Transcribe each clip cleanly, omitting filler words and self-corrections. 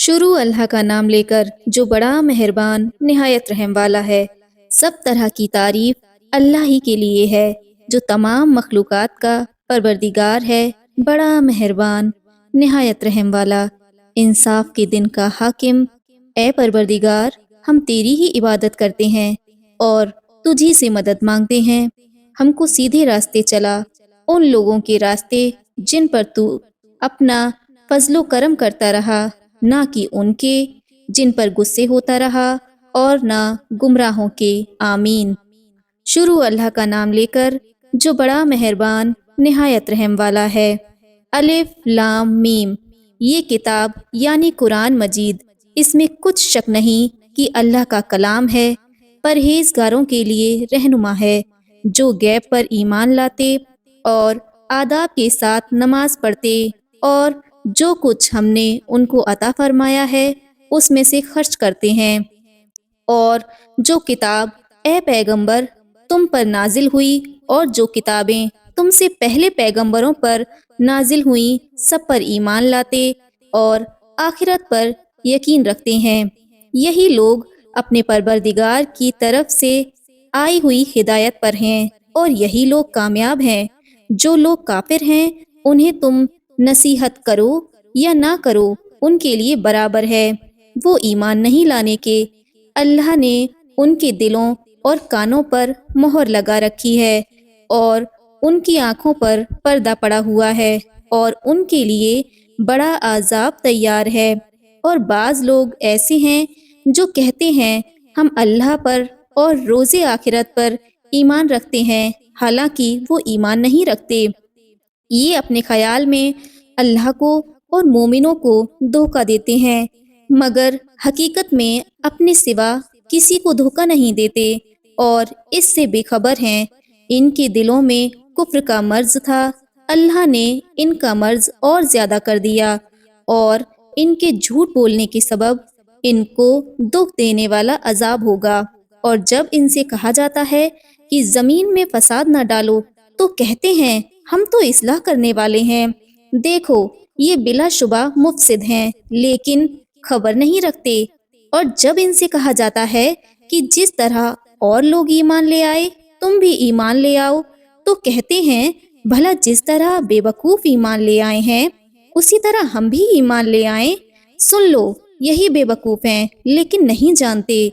شروع اللہ کا نام لے کر جو بڑا مہربان نہایت رحم والا ہے۔ سب طرح کی تعریف اللہ ہی کے لیے ہے جو تمام مخلوقات کا پروردگار ہے، بڑا مہربان نہایت رحم والا، انصاف کے دن کا حاکم۔ اے پروردگار، ہم تیری ہی عبادت کرتے ہیں اور تجھی سے مدد مانگتے ہیں۔ ہم کو سیدھے راستے چلا، ان لوگوں کے راستے جن پر تو اپنا فضل و کرم کرتا رہا، نہ کہ ان کے جن پر غصے ہوتا رہا، اور نہ گمراہوں کے۔ آمین۔ شروع اللہ کا نام لے کر جو بڑا مہربان نہایت رحم والا ہے۔ الف لام میم۔ یہ کتاب یعنی قرآن مجید، اس میں کچھ شک نہیں کہ اللہ کا کلام ہے، پرہیزگاروں کے لیے رہنما ہے، جو غیب پر ایمان لاتے اور آداب کے ساتھ نماز پڑھتے اور جو کچھ ہم نے ان کو عطا فرمایا ہے اس میں سے خرچ کرتے ہیں، اور جو کتاب اے پیغمبر تم پر نازل ہوئی اور جو کتابیں تم سے پہلے پیغمبروں پر نازل ہوئیں سب پر ایمان لاتے اور آخرت پر یقین رکھتے ہیں۔ یہی لوگ اپنے پروردگار کی طرف سے آئی ہوئی ہدایت پر ہیں، اور یہی لوگ کامیاب ہیں۔ جو لوگ کافر ہیں انہیں تم نصیحت کرو یا نہ کرو ان کے لیے برابر ہے، وہ ایمان نہیں لانے کے۔ اللہ نے ان کے دلوں اور کانوں پر مہر لگا رکھی ہے، اور ان کی آنکھوں پر پردہ پڑا ہوا ہے، اور ان کے لیے بڑا عذاب تیار ہے۔ اور بعض لوگ ایسے ہیں جو کہتے ہیں ہم اللہ پر اور روز آخرت پر ایمان رکھتے ہیں، حالانکہ وہ ایمان نہیں رکھتے۔ یہ اپنے خیال میں اللہ کو اور مومنوں کو دھوکہ دیتے ہیں، مگر حقیقت میں اپنے سوا کسی کو دھوکہ نہیں دیتے، اور اس سے بے خبر ہیں۔ ان کے دلوں میں کفر کا مرض تھا، اللہ نے ان کا مرض اور زیادہ کر دیا، اور ان کے جھوٹ بولنے کے سبب ان کو دکھ دینے والا عذاب ہوگا۔ اور جب ان سے کہا جاتا ہے کہ زمین میں فساد نہ ڈالو تو کہتے ہیں ہم تو اصلاح کرنے والے ہیں۔ دیکھو یہ بلا شبہ مفسد ہیں لیکن خبر نہیں رکھتے۔ اور جب ان سے کہا جاتا ہے کہ جس طرح اور لوگ ایمان لے آئے تم بھی ایمان لے آؤ تو کہتے ہیں بھلا جس طرح بے وقوف ایمان لے آئے ہیں اسی طرح ہم بھی ایمان لے آئیں۔ سن لو یہی بے وقوف ہیں لیکن نہیں جانتے۔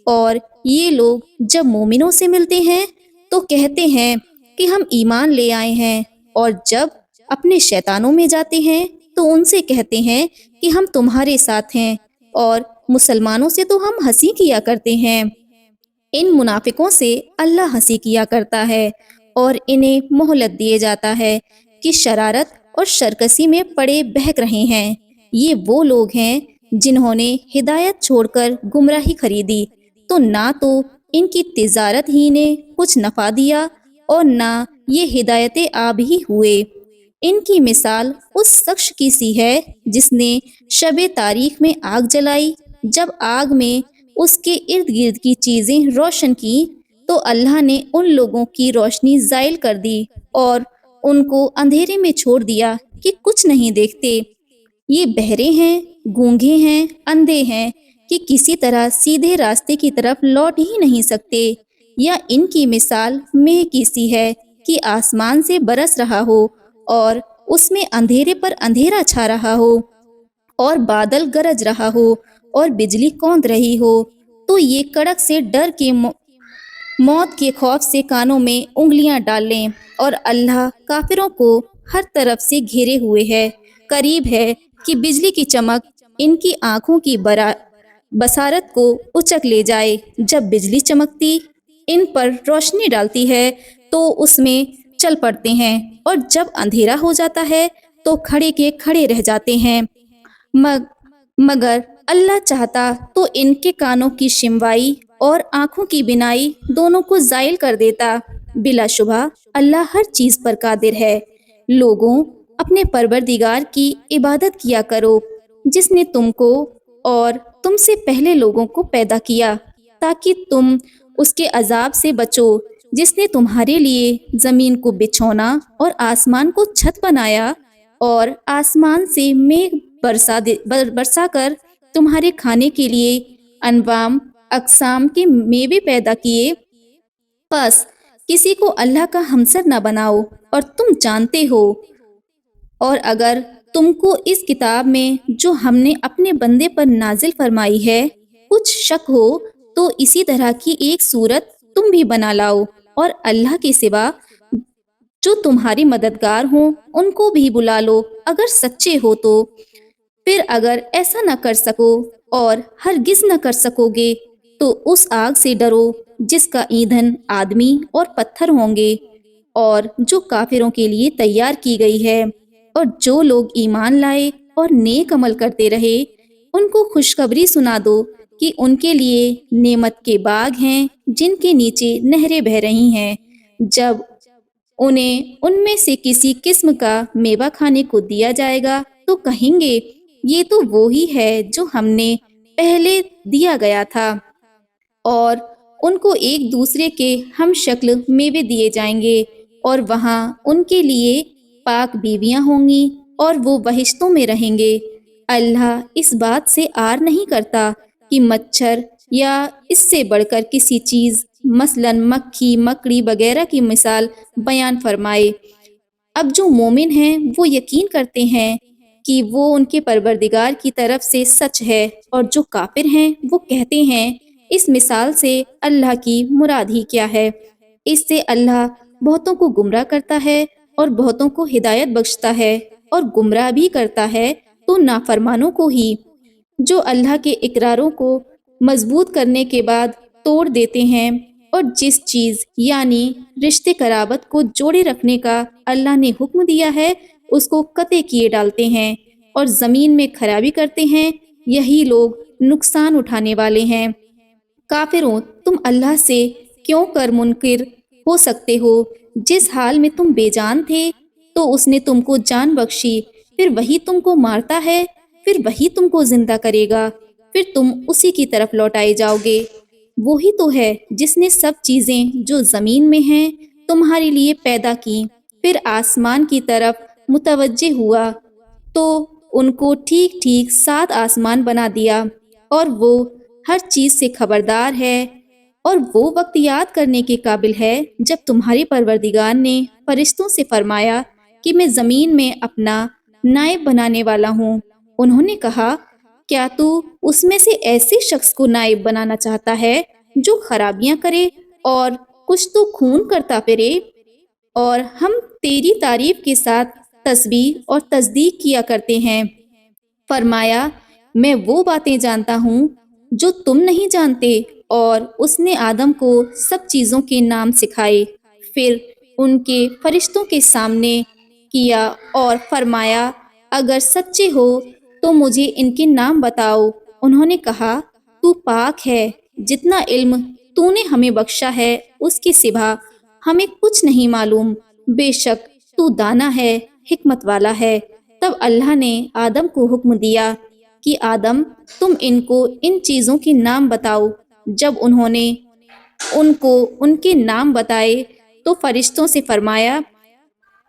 اور یہ لوگ جب مومنوں سے ملتے ہیں تو کہتے ہیں کہ ہم ایمان لے آئے ہیں، اور جب اپنے شیطانوں میں جاتے ہیں تو ان سے کہتے ہیں کہ ہم تمہارے ساتھ ہیں، اور مسلمانوں سے تو ہم ہنسی کیا کرتے ہیں۔ ان منافقوں سے اللہ ہنسی کیا کرتا ہے، اور انہیں مہلت دیے جاتا ہے کہ شرارت اور شرکسی میں پڑے بہک رہے ہیں۔ یہ وہ لوگ ہیں جنہوں نے ہدایت چھوڑ کر گمراہی خریدی، تو نہ تو ان کی تجارت ہی نے کچھ نفع دیا اور نہ یہ ہدایت یاب ہی ہوئے۔ ان کی مثال اس شخص کی سی ہے جس نے شب تاریک میں آگ جلائی، جب آگ میں اس کے ارد گرد کی چیزیں روشن کی تو اللہ نے ان لوگوں کی روشنی زائل کر دی اور ان کو اندھیرے میں چھوڑ دیا کہ کچھ نہیں دیکھتے۔ یہ بہرے ہیں، گونگے ہیں، اندھے ہیں کہ کسی طرح سیدھے راستے کی طرف لوٹ ہی نہیں سکتے۔ یا ان کی مثال مہ کی سی ہے کہ آسمان سے برس رہا ہو اور اس میں اندھیرے پر اندھیرا چھا رہا ہو، اور بادل گرج رہا ہو اور بجلی کوند رہی ہو، تو یہ کڑک سے ڈر کے موت کے خوف سے کانوں میں انگلیاں ڈال لیں۔ اور اللہ کافروں کو ہر طرف سے گھیرے ہوئے ہے، قریب ہے کہ بجلی کی چمک ان کی آنکھوں کی بصارت کو اچک لے جائے۔ جب بجلی چمکتی ان پر روشنی ڈالتی ہے تو اس میں چل پڑتے ہیں، اور جب اندھیرا ہو جاتا ہے تو کھڑے کے کھڑے رہ جاتے ہیں۔ مگر اللہ چاہتا تو ان کے کانوں کی شنوائی اور آنکھوں کی بینائی دونوں کو زائل کر دیتا۔ بلا شبہ اللہ ہر چیز پر قادر ہے۔ لوگوں اپنے پروردگار کی عبادت کیا کرو جس نے تم کو اور تم سے پہلے لوگوں کو پیدا کیا تاکہ تم اس کے عذاب سے بچو، جس نے تمہارے لیے زمین کو بچھونا اور آسمان کو چھت بنایا، اور آسمان سے میگھ برسا کر تمہارے کھانے کے لیے انواع اقسام کے میوے پیدا کیے، بس کسی کو اللہ کا ہمسر نہ بناؤ، اور تم جانتے ہو، اور اگر تم کو اس کتاب میں جو ہم نے اپنے بندے پر نازل فرمائی ہے کچھ شک ہو تو اسی طرح کی ایک صورت تم بھی بنا لاؤ، اور اللہ کے سوا جو تمہاری مددگار ہوں ان کو بھی بلا لو اگر سچے ہو تو۔ پھر اگر ایسا نہ کر سکو اور ہرگز نہ کر سکو گے تو اس آگ سے ڈرو جس کا ایندھن آدمی اور پتھر ہوں گے، اور جو کافروں کے لیے تیار کی گئی ہے۔ اور جو لوگ ایمان لائے اور نیک عمل کرتے رہے ان کو خوشخبری سنا دو کہ ان کے لیے نعمت کے باغ ہیں جن کے نیچے نہریں بہہ رہی ہیں، جب انہیں ان میں سے کسی قسم کا میوہ کھانے کو دیا جائے گا تو کہیں گے یہ تو وہی ہے جو ہم نے پہلے دیا گیا تھا، اور ان کو ایک دوسرے کے ہم شکل میوے دیے جائیں گے، اور وہاں ان کے لیے پاک بیویاں ہوں گی اور وہ بہشتوں میں رہیں گے۔ اللہ اس بات سے آر نہیں کرتا کہ مچھر یا اس سے بڑھ کر کسی چیز مثلاً مکھی مکڑی وغیرہ کی مثال بیان فرمائے۔ اب جو مومن ہیں وہ یقین کرتے ہیں کہ وہ ان کے پروردگار کی طرف سے سچ ہے، اور جو کافر ہیں وہ کہتے ہیں اس مثال سے اللہ کی مراد ہی کیا ہے۔ اس سے اللہ بہتوں کو گمراہ کرتا ہے اور بہتوں کو ہدایت بخشتا ہے، اور گمراہ بھی کرتا ہے تو نافرمانوں کو ہی، جو اللہ کے اقراروں کو مضبوط کرنے کے بعد توڑ دیتے ہیں، اور جس چیز یعنی رشتے قرابت کو جوڑے رکھنے کا اللہ نے حکم دیا ہے اس کو قطع کیے ڈالتے ہیں اور زمین میں خرابی کرتے ہیں، یہی لوگ نقصان اٹھانے والے ہیں۔ کافروں، تم اللہ سے کیوں کر منکر ہو سکتے ہو؟ جس حال میں تم بے جان تھے تو اس نے تم کو جان بخشی، پھر وہی تم کو مارتا ہے، پھر وہی تم کو زندہ کرے گا، پھر تم اسی کی طرف لوٹائے جاؤ گے۔ وہی تو ہے جس نے سب چیزیں جو زمین میں ہیں تمہارے لیے پیدا کی، پھر آسمان کی طرف متوجہ ہوا تو ان کو ٹھیک ٹھیک 7 آسمان بنا دیا، اور وہ ہر چیز سے خبردار ہے، اور وہ وقت یاد کرنے کے قابل ہے جب تمہارے پروردگار نے فرشتوں سے فرمایا کہ میں زمین میں اپنا نائب بنانے والا ہوں۔ انہوں نے کہا کیا تو اس میں سے ایسے شخص کو نائب بنانا چاہتا ہے جو خرابیاں کرے اور کچھ تو خون کرتا پھرے؟ اور ہم تیری تعریف کے ساتھ تسبیح اور تصدیق کیا کرتے ہیں۔ فرمایا میں وہ باتیں جانتا ہوں جو تم نہیں جانتے، اور اس نے آدم کو سب چیزوں کے نام سکھائے، پھر ان کے فرشتوں کے سامنے کیا اور فرمایا اگر سچے ہو تو مجھے ان کے نام بتاؤ۔ انہوں نے کہا تو پاک ہے، جتنا علم تو نے ہمیں بخشا ہے اس کے سوا ہمیں کچھ نہیں معلوم، بے شک تو دانا ہے، حکمت والا ہے۔ تب اللہ نے آدم کو حکم دیا کہ آدم تم ان کو ان چیزوں کے نام بتاؤ۔ جب انہوں نے ان کو ان کے نام بتائے تو فرشتوں سے فرمایا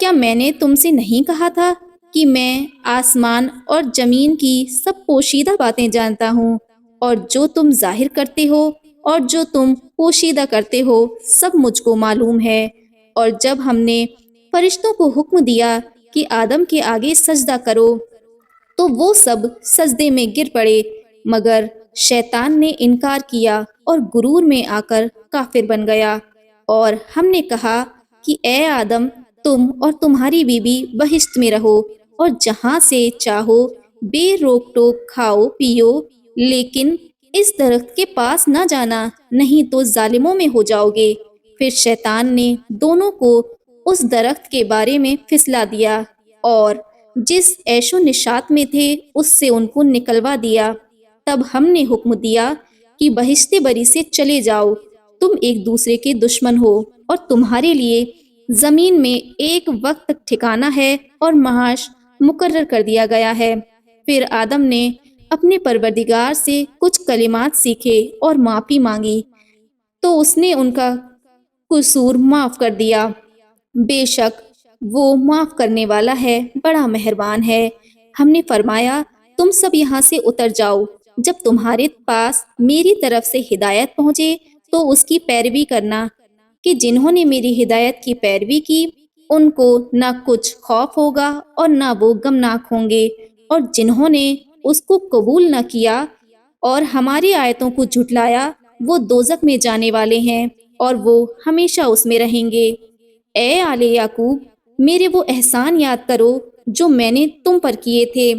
کیا میں نے تم سے نہیں کہا تھا کہ میں آسمان اور زمین کی سب پوشیدہ باتیں جانتا ہوں، اور جو تم ظاہر کرتے ہو اور جو تم پوشیدہ کرتے ہو سب مجھ کو معلوم ہے۔ اور جب ہم نے فرشتوں کو حکم دیا کہ آدم کے آگے سجدہ کرو تو وہ سب سجدے میں گر پڑے، مگر شیطان نے انکار کیا اور غرور میں آ کر کافر بن گیا۔ اور ہم نے کہا کہ اے آدم تم اور تمہاری بیوی بہشت میں رہو اور جہاں سے چاہو بے روک ٹوک کھاؤ پیو، لیکن اس درخت کے پاس نہ جانا نہیں تو ظالموں میں ہو جاؤ گے۔ پھر شیطان نے دونوں کو اس درخت کے بارے میں پھسلا دیا اور جس عیش و نشاط میں تھے اس سے ان کو نکلوا دیا۔ تب ہم نے حکم دیا کہ بہشت بری سے چلے جاؤ، تم ایک دوسرے کے دشمن ہو اور تمہارے لیے زمین میں ایک وقت تک ٹھکانہ ہے اور معاش مقرر کر دیا گیا ہے۔ پھر آدم نے اپنے پروردگار سے کچھ کلمات سیکھے اور معافی مانگی تو اس نے ان کا قصور معاف کر دیا، بے شک وہ معاف کرنے والا ہے، بڑا مہربان ہے۔ ہم نے فرمایا تم سب یہاں سے اتر جاؤ، جب تمہارے پاس میری طرف سے ہدایت پہنچے تو اس کی پیروی کرنا، کہ جنہوں نے میری ہدایت کی پیروی کی ان کو نہ کچھ خوف ہوگا اور نہ وہ غمناک ہوں گے، اور جنہوں نے اس کو قبول نہ کیا اور ہماری آیتوں کو جھٹلایا وہ دوزخ میں جانے والے ہیں اور وہ ہمیشہ اس میں رہیں گے۔ اے آل یعقوب، میرے وہ احسان یاد کرو جو میں نے تم پر کیے تھے،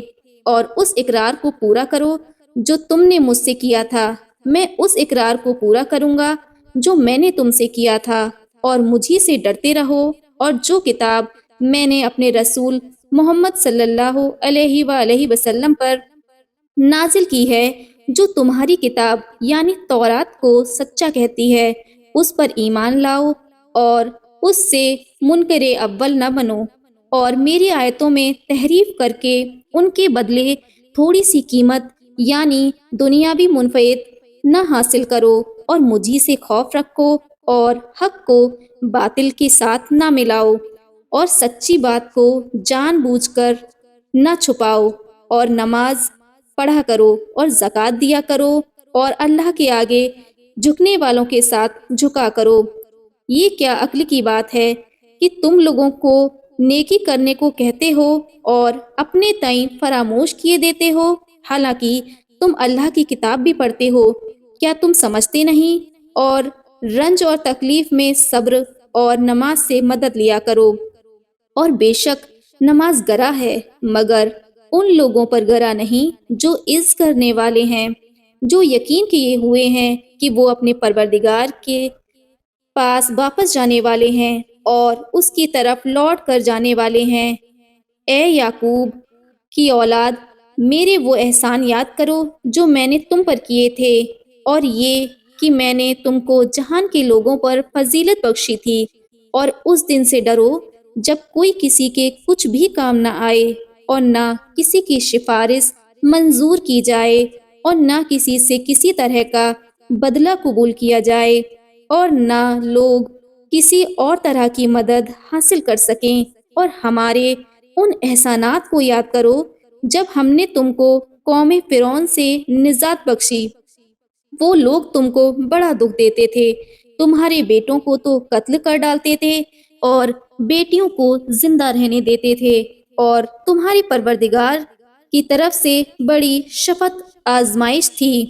اور اس اقرار کو پورا کرو جو تم نے مجھ سے کیا تھا۔ میں اس اقرار کو پورا کروں گا جو میں نے تم سے کیا تھا، اور مجھی سے ڈرتے رہو، اور جو کتاب میں نے اپنے رسول محمد صلی اللہ علیہ وآلہ وسلم پر نازل کی ہے، جو تمہاری کتاب یعنی تورات کو سچا کہتی ہے، اس پر ایمان لاؤ اور اس سے منکر اول نہ بنو، اور میری آیتوں میں تحریف کر کے ان کے بدلے تھوڑی سی قیمت یعنی دنیاوی منفعت نہ حاصل کرو، اور مجھی سے خوف رکھو اور حق کو باطل کے ساتھ نہ ملاؤ، اور سچی بات کو جان بوجھ کر نہ چھپاؤ، اور نماز پڑھا کرو اور زکوٰۃ دیا کرو، اور اللہ کے آگے جھکنے والوں کے ساتھ جھکا کرو۔ یہ کیا عقل کی بات ہے کہ تم لوگوں کو نیکی کرنے کو کہتے ہو اور اپنے تئیں فراموش کیے دیتے ہو، حالانکہ تم اللہ کی کتاب بھی پڑھتے ہو۔ کیا تم سمجھتے نہیں؟ اور رنج اور تکلیف میں صبر اور نماز سے مدد لیا کرو، اور بے شک نماز گراں ہے، مگر ان لوگوں پر گراں نہیں جو عز کرنے والے ہیں، جو یقین کیے ہوئے ہیں کہ وہ اپنے پروردگار کے پاس واپس جانے والے ہیں اور اس کی طرف لوٹ کر جانے والے ہیں۔ اے یعقوب کی اولاد، میرے وہ احسان یاد کرو جو میں نے تم پر کیے تھے، اور یہ کہ میں نے تم کو جہان کے لوگوں پر فضیلت بخشی تھی، اور اس دن سے ڈرو جب کوئی کسی کے کچھ بھی کام نہ آئے، اور نہ کسی کی سفارش منظور کی جائے، اور نہ کسی سے کسی طرح کا بدلہ قبول کیا جائے، اور نہ لوگ کسی اور طرح کی مدد حاصل کر سکیں۔ اور ہمارے ان احسانات کو یاد کرو جب ہم نے تم کو قوم فرعون سے نجات بخشی۔ وہ لوگ تم کو بڑا دکھ دیتے تھے، تمہارے بیٹوں کو تو قتل کر ڈالتے تھے اور بیٹیوں کو زندہ رہنے دیتے تھے، اور تمہاری پروردگار کی طرف سے بڑی شفقت آزمائش تھی۔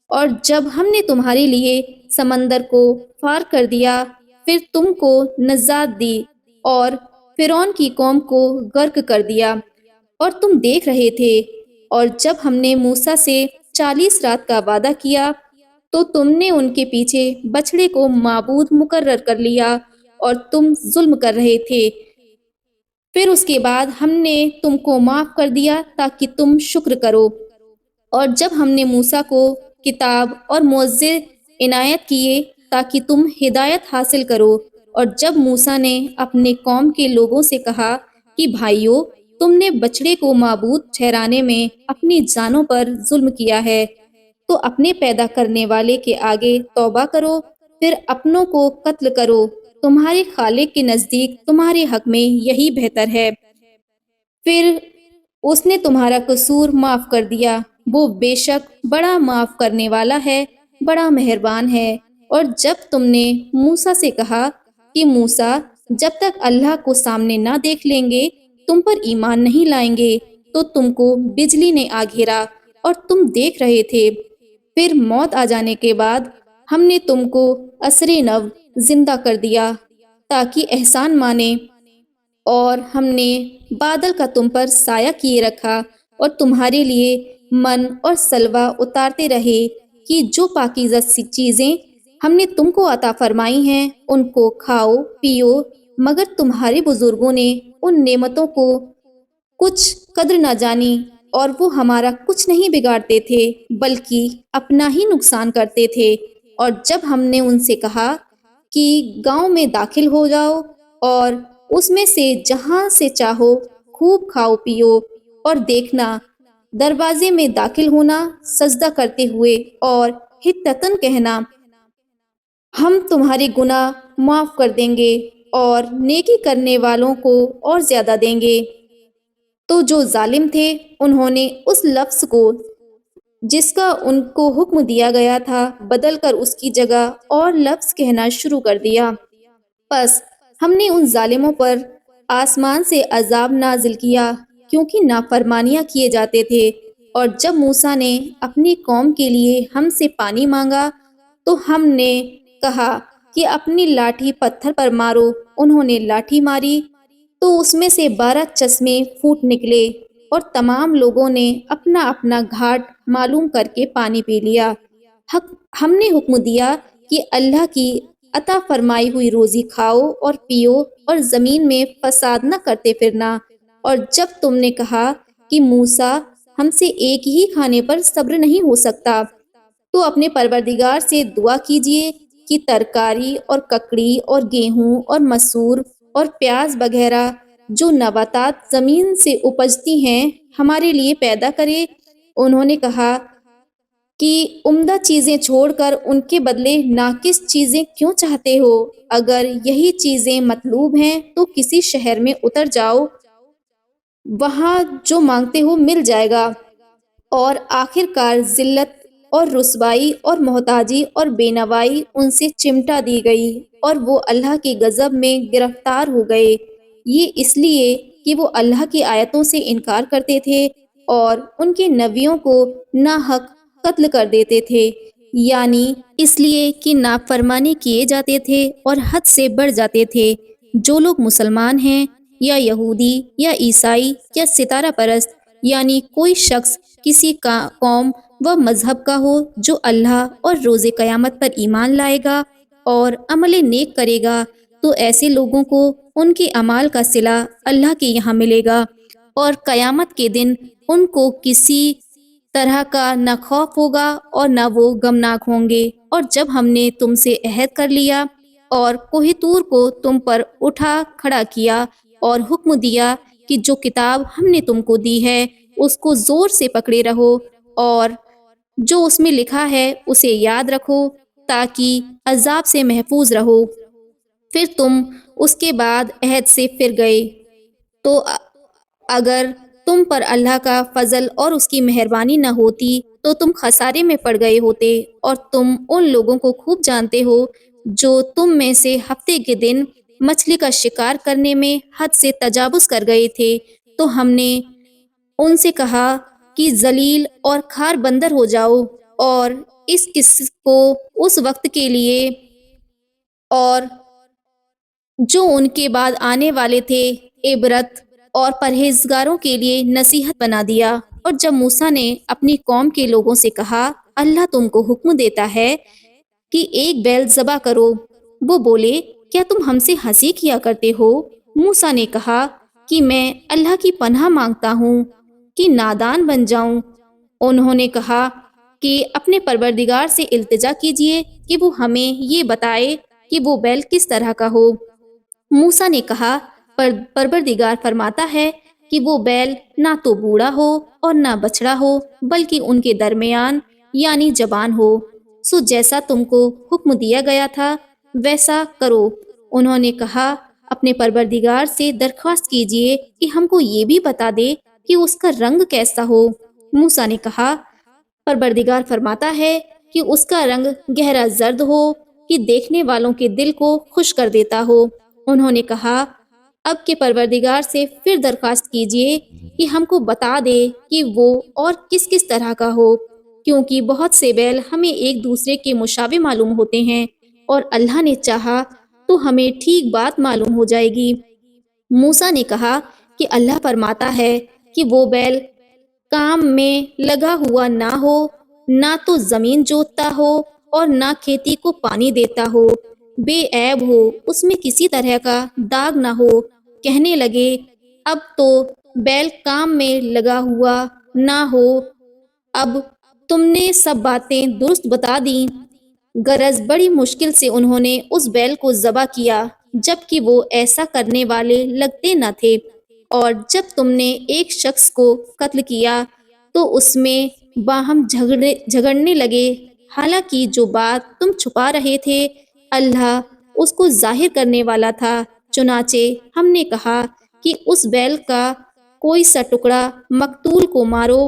اور جب ہم نے تمہارے لیے سمندر کو پار کر دیا، پھر تم کو نجات دی اور فرعون کی قوم کو غرق کر دیا، اور تم دیکھ رہے تھے۔ اور جب ہم نے موسیٰ سے 40 رات کا وعدہ کیا تو تم نے ان کے پیچھے بچڑے کو معبود مقرر کر لیا، اور تم ظلم کر رہے تھے۔ پھر اس کے بعد ہم نے تم کو معاف کر دیا تاکہ تم شکر کرو۔ اور جب ہم نے موسیٰ کو کتاب اور معجزے عنایت کیے تاکہ تم ہدایت حاصل کرو، اور جب موسیٰ نے اپنے قوم کے لوگوں سے کہا کہ بھائیو، تم نے بچڑے کو معبود ٹھہرانے میں اپنی جانوں پر ظلم کیا ہے، تو اپنے پیدا کرنے والے کے آگے توبہ کرو، پھر اپنوں کو قتل کرو، تمہارے خالق کے نزدیک تمہارے حق میں یہی بہتر ہے۔ پھر اس نے تمہارا قصور معاف کر دیا، وہ بے شک بڑا معاف کرنے والا ہے، بڑا مہربان ہے۔ اور جب تم نے موسیٰ سے کہا کہ موسیٰ، جب تک اللہ کو سامنے نہ دیکھ لیں گے تم پر ایمان نہیں لائیں گے، تو تم کو بجلی نے آ گھیرا اور تم دیکھ رہے تھے۔ پھر موت آ جانے کے بعد ہم نے تم کو عصر نو زندہ کر دیا تاکہ احسان مانے، اور ہم نے بادل کا تم پر سایہ کیے رکھا اور تمہارے لیے من اور سلوہ اتارتے رہے، کہ جو پاکیزہ سی چیزیں ہم نے تم کو عطا فرمائی ہیں ان کو کھاؤ پیو، مگر تمہارے بزرگوں نے ان نعمتوں کو کچھ قدر نہ جانی، اور وہ ہمارا کچھ نہیں بگاڑتے تھے بلکہ اپنا ہی نقصان کرتے تھے۔ اور جب ہم نے ان سے کہا کہ گاؤں میں داخل ہو جاؤ اور اس میں سے جہاں سے چاہو خوب کھاؤ پیو، اور دیکھنا دروازے میں داخل ہونا سجدہ کرتے ہوئے اور حطتاً کہنا، ہم تمہارے گناہ معاف کر دیں گے اور نیکی کرنے والوں کو اور زیادہ دیں گے۔ تو جو ظالم تھے انہوں نے اس لفظ کو جس کا ان کو حکم دیا گیا تھا بدل کر اس کی جگہ اور لفظ کہنا شروع کر دیا۔ پس ہم نے ان ظالموں پر آسمان سے عذاب نازل کیا کیونکہ نافرمانیاں کیے جاتے تھے۔ اور جب موسیٰ نے اپنی قوم کے لیے ہم سے پانی مانگا تو ہم نے کہا کہ اپنی لاٹھی پتھر پر مارو۔ انہوں نے لاٹھی ماری تو اس میں سے 12 چشمے پھوٹ نکلے اور تمام لوگوں نے اپنا اپنا گھاٹ معلوم کر کے پانی پی لیا۔ ہم نے حکم دیا کہ اللہ کی عطا فرمائی ہوئی روزی کھاؤ اور پیو اور زمین میں فساد نہ کرتے پھرنا۔ اور جب تم نے کہا کہ موسیٰ ہم سے ایک ہی کھانے پر صبر نہیں ہو سکتا تو اپنے پروردگار سے دعا کیجئے کہ ترکاری اور ککڑی اور گیہوں اور مسور اور پیاز وغیرہ جو نباتات زمین سے اپجتی ہیں ہمارے لیے پیدا کرے۔ انہوں نے کہا کہ عمدہ چیزیں چھوڑ کر ان کے بدلے ناقص چیزیں کیوں چاہتے ہو؟ اگر یہی چیزیں مطلوب ہیں تو کسی شہر میں اتر جاؤ، وہاں جو مانگتے ہو مل جائے گا۔ اور آخر کار ذلت اور رسوائی اور محتاجی اور بے نوائی ان سے چمٹا دی گئی اور وہ اللہ کے غضب میں گرفتار ہو گئے۔ یہ اس لیے کہ وہ اللہ کی آیتوں سے انکار کرتے تھے اور ان کے نبیوں کو ناحق قتل کر دیتے تھے، یعنی اس لیے کہ نافرمانی کیے جاتے تھے اور حد سے بڑھ جاتے تھے۔ جو لوگ مسلمان ہیں یا یہودی یا عیسائی یا ستارہ پرست، یعنی کوئی شخص کسی قوم و مذہب کا ہو جو اللہ اور روز قیامت پر ایمان لائے گا اور عمل نیک کرے گا تو ایسے لوگوں کو ان کے اعمال کا صلہ اللہ کے یہاں ملے گا اور قیامت کے دن ان کو کسی طرح کا نہ خوف ہوگا اور نہ وہ غمناک ہوں گے۔ اور جب ہم نے تم سے عہد کر لیا اور کوہ طور کو تم پر اٹھا کھڑا کیا اور حکم دیا کہ جو کتاب ہم نے تم کو دی ہے اس کو زور سے پکڑے رہو اور جو اس میں لکھا ہے اسے یاد رکھو تاکہ عذاب سے محفوظ رہو، پھر تم اس کے بعد عہد سے پھر گئے تو اگر تم پر اللہ کا فضل اور اس کی مہربانی نہ ہوتی تو تم خسارے میں پڑ گئے ہوتے۔ اور تم ان لوگوں کو خوب جانتے ہو جو تم میں سے ہفتے کے دن مچھلی کا شکار کرنے میں حد سے تجاوز کر گئے تھے تو ہم نے ان سے کہا کہ ذلیل اور کھار بندر ہو جاؤ، اور اس قصے کو اس وقت کے لیے اور جو ان کے بعد آنے والے تھے عبرت اور پرہیزگاروں کے لیے نصیحت بنا دیا۔ اور جب موسیٰ نے اپنی قوم کے لوگوں سے کہا اللہ تم کو حکم دیتا ہے کہ ایک بیل ذبح کرو، وہ بولے کیا تم ہم سے ہنسی کیا کرتے ہو؟ موسیٰ نے کہا کہ میں اللہ کی پناہ مانگتا ہوں کہ نادان بن جاؤں۔ انہوں نے کہا کہ اپنے پروردگار سے التجا کیجئے کہ وہ ہمیں یہ بتائے کہ وہ بیل کس طرح کا ہو۔ موسیٰ نے کہا پروردگار فرماتا ہے کہ وہ بیل نہ تو بوڑھا ہو اور نہ بچڑا ہو بلکہ ان کے درمیان یعنی جوان ہو، سو جیسا تم کو حکم دیا گیا تھا ویسا کرو۔ انہوں نے کہا اپنے پروردگار سے درخواست کیجئے کہ ہم کو یہ بھی بتا دے کہ اس کا رنگ کیسا ہو۔ موسیٰ نے کہا پروردگار فرماتا ہے کہ اس کا رنگ گہرا زرد ہو کہ دیکھنے والوں کے دل کو خوش کر دیتا ہو۔ انہوں نے کہا اب کے پروردگار سے پھر درخواست کیجئے کہ ہم کو بتا دے کہ وہ اور کس کس طرح کا ہو، کیونکہ بہت سے بیل ہمیں ایک دوسرے کے مشابہ معلوم ہوتے ہیں اور اللہ نے چاہا تو ہمیں ٹھیک بات معلوم ہو جائے گی۔ موسیٰ نے کہا کہ اللہ فرماتا ہے کہ وہ بیل کام میں لگا ہوا نہ ہو، نہ تو زمین جوتتا ہو اور نہ کھیتی کو پانی دیتا ہو، بے عیب ہو، اس میں کسی طرح کا داغ نہ ہو۔ کہنے لگے اب تو بیل کام میں لگا ہوا نہ ہو، اب تم نے سب باتیں درست بتا دیں۔ غرض بڑی مشکل سے انہوں نے اس بیل کو ذبح کیا جبکہ وہ ایسا کرنے والے لگتے نہ تھے۔ اور جب تم نے ایک شخص کو قتل کیا تو اس میں باہم جھگڑنے لگے، حالانکہ جو بات تم چھپا رہے تھے اللہ اس کو ظاہر کرنے والا تھا۔ چنانچہ ہم نے کہا کہ اس بیل کا کوئی سا ٹکڑا مقتول کو مارو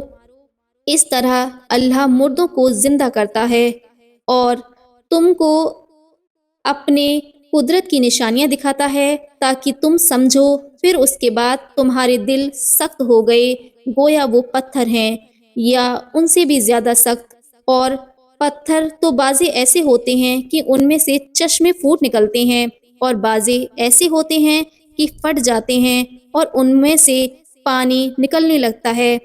اس طرح اللہ مردوں کو زندہ کرتا ہے اور تم کو اپنے قدرت کی نشانیاں دکھاتا ہے تاکہ تم سمجھو۔ پھر اس کے بعد تمہارے دل سخت ہو گئے، گویا وہ پتھر ہیں یا ان سے بھی زیادہ سخت۔ اور پتھر تو بعضے ایسے ہوتے ہیں کہ ان میں سے چشمے پھوٹ نکلتے ہیں، اور بعضے ایسے ہوتے ہیں کہ پھٹ جاتے ہیں اور ان میں سے پانی نکلنے لگتا ہے،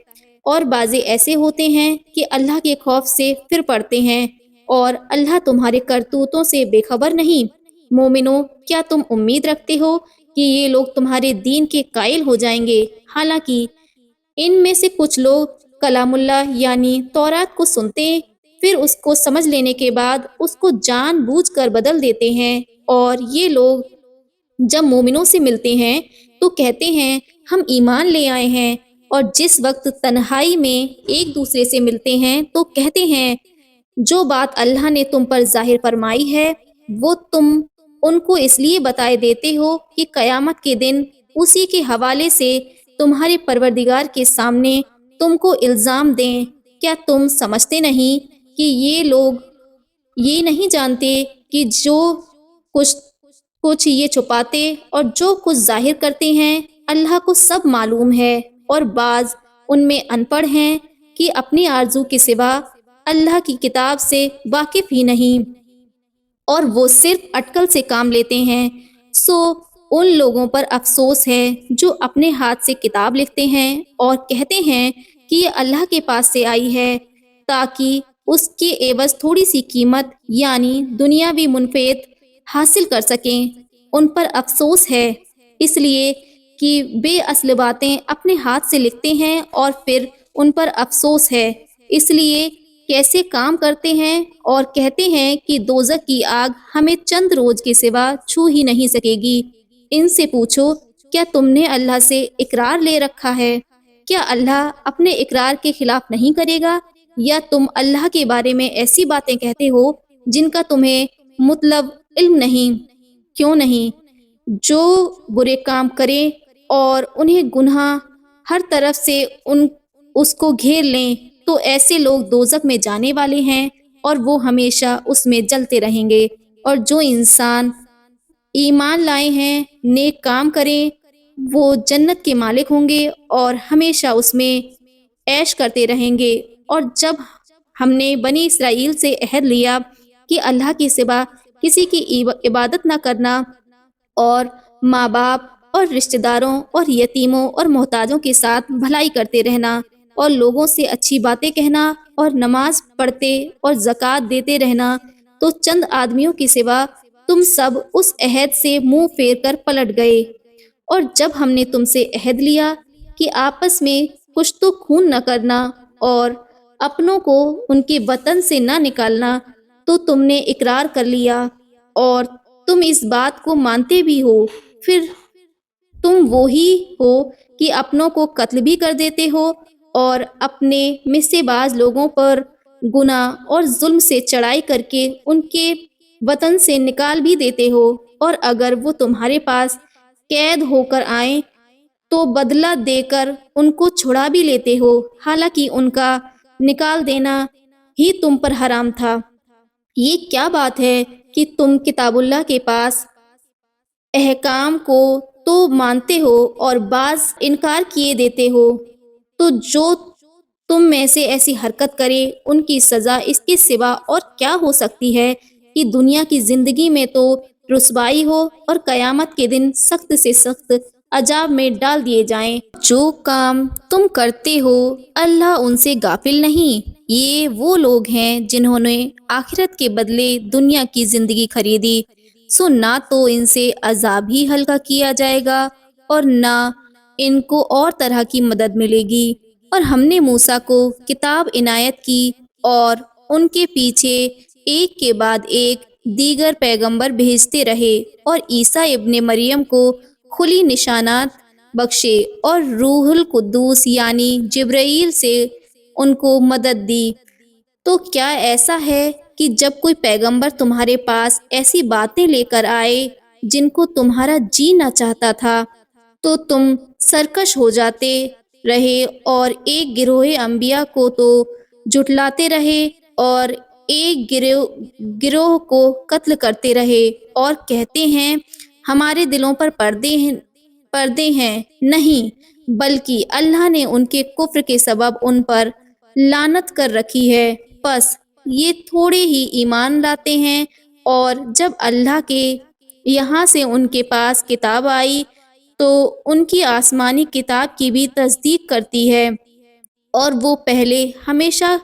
اور بعضے ایسے ہوتے ہیں کہ اللہ کے خوف سے پھر پڑتے ہیں، اور اللہ تمہارے کرتوتوں سے بے خبر نہیں۔ مومنو، کیا تم امید رکھتے ہو کہ یہ لوگ تمہارے دین کے قائل ہو جائیں گے؟ حالانکہ ان میں سے کچھ لوگ کلام اللہ یعنی تورات کو سنتے، پھر اس کو سمجھ لینے کے بعد اس کو جان بوجھ کر بدل دیتے ہیں، اور یہ لوگ جب مومنوں سے ملتے ہیں تو کہتے ہیں ہم ایمان لے آئے ہیں، اور جس وقت تنہائی میں ایک دوسرے سے ملتے ہیں تو کہتے ہیں جو بات اللہ نے تم پر ظاہر فرمائی ہے وہ تم ان کو اس لیے بتائے دیتے ہو کہ قیامت کے دن اسی کے حوالے سے تمہارے پروردگار کے سامنے تم کو الزام دیں۔ کیا تم سمجھتے نہیں کہ یہ لوگ یہ نہیں جانتے کہ جو کچھ کچھ یہ چھپاتے اور جو کچھ ظاہر کرتے ہیں اللہ کو سب معلوم ہے، اور بعض ان میں ان پڑھ ہیں کہ اپنی آرزو کے سوا اللہ کی کتاب سے واقف ہی نہیں، اور وہ صرف اٹکل سے کام لیتے ہیں۔ سو ان لوگوں پر افسوس ہے جو اپنے ہاتھ سے کتاب لکھتے ہیں اور کہتے ہیں کہ یہ اللہ کے پاس سے آئی ہے تاکہ اس کے عوض تھوڑی سی قیمت یعنی دنیاوی منفعت حاصل کر سکیں۔ ان پر افسوس ہے اس لیے کہ بے اصل باتیں اپنے ہاتھ سے لکھتے ہیں، اور پھر ان پر افسوس ہے اس لیے کیسے کام کرتے ہیں، اور کہتے ہیں کہ دوزخ کی آگ ہمیں چند روز کے سوا چھو ہی نہیں سکے گی۔ ان سے پوچھو کیا تم نے اللہ سے اقرار لے رکھا ہے؟ کیا اللہ اپنے اقرار کے خلاف نہیں کرے گا؟ یا تم اللہ کے بارے میں ایسی باتیں کہتے ہو جن کا تمہیں مطلب علم نہیں؟ کیوں نہیں؟ جو برے کام کرے اور انہیں گناہ ہر طرف سے اس کو گھیر لیں تو ایسے لوگ دوزخ میں جانے والے ہیں، اور وہ ہمیشہ اس میں جلتے رہیں گے۔ اور جو انسان ایمان لائے ہیں، نیک کام کریں، وہ جنت کے مالک ہوں گے اور ہمیشہ اس میں عیش کرتے رہیں گے۔ اور جب ہم نے بنی اسرائیل سے عہد لیا کہ اللہ کے سوا کسی کی عبادت نہ کرنا، اور ماں باپ اور رشتہ داروں اور یتیموں اور محتاجوں کے ساتھ بھلائی کرتے رہنا، اور لوگوں سے اچھی باتیں کہنا، اور نماز پڑھتے اور زکوٰۃ دیتے رہنا، تو چند آدمیوں کے سوا تم سب اس عہد سے منہ پھیر کر پلٹ گئے۔ اور جب ہم نے تم سے عہد لیا کہ آپس میں کچھ تو خون نہ کرنا اور اپنوں کو ان کے وطن سے نہ نکالنا، تو تم نے اقرار کر لیا اور تم اس بات کو مانتے بھی ہو، پھر تم وہی ہو کہ اپنوں کو قتل بھی کر دیتے ہو، اور اپنے میں سے بعض لوگوں پر گناہ اور ظلم سے چڑھائی کر کے ان کے وطن سے نکال بھی دیتے ہو، اور اگر وہ تمہارے پاس قید ہو کر آئیں تو بدلہ دے کر ان کو چھڑا بھی لیتے ہو، حالانکہ ان کا نکال دینا ہی تم پر حرام تھا۔ یہ کیا بات ہے کہ تم کتاب اللہ کے پاس احکام کو تو مانتے ہو اور بعض انکار کیے دیتے ہو؟ تو جو تم میں سے ایسی حرکت کرے ان کی سزا اس کے سوا اور کیا ہو سکتی ہے کہ دنیا کی زندگی میں تو رسوائی ہو اور قیامت کے دن سخت سے سخت عذاب میں ڈال دیے جائیں۔ جو کام تم کرتے ہو اللہ ان سے غافل نہیں۔ یہ وہ لوگ ہیں جنہوں نے آخرت کے بدلے دنیا کی زندگی خریدی، سو نہ تو ان سے عذاب ہی ہلکا کیا جائے گا اور نہ ان کو اور طرح کی مدد ملے گی۔ اور ہم نے موسیٰ کو کتاب عنایت کی، اور ان کے پیچھے ایک کے بعد ایک دیگر پیغمبر بھیجتے رہے، اور عیسیٰ ابن مریم کو کھلی نشانات بخشے، اور روح القدس یعنی جبرائیل سے ان کو مدد دی۔ تو کیا ایسا ہے کہ جب کوئی پیغمبر تمہارے پاس ایسی باتیں لے کر آئے جن کو تمہارا جی نہ چاہتا تھا تو تم سرکش ہو جاتے رہے اور ایک گروہ انبیاء کو تو جھٹلاتے رہے اور ایک گروہ کو قتل کرتے رہے اور کہتے ہیں ہمارے دلوں پر پردے ہیں نہیں، بلکہ اللہ نے ان کے کفر کے سبب ان پر لعنت کر رکھی ہے۔ پس یہ تھوڑے ہی ایمان لاتے ہیں، اور جب اللہ کے یہاں سے ان کے پاس کتاب آئی تو ان کی آسمانی کتاب کی بھی تصدیق کرتی ہے، اور وہ پہلے ہمیشہ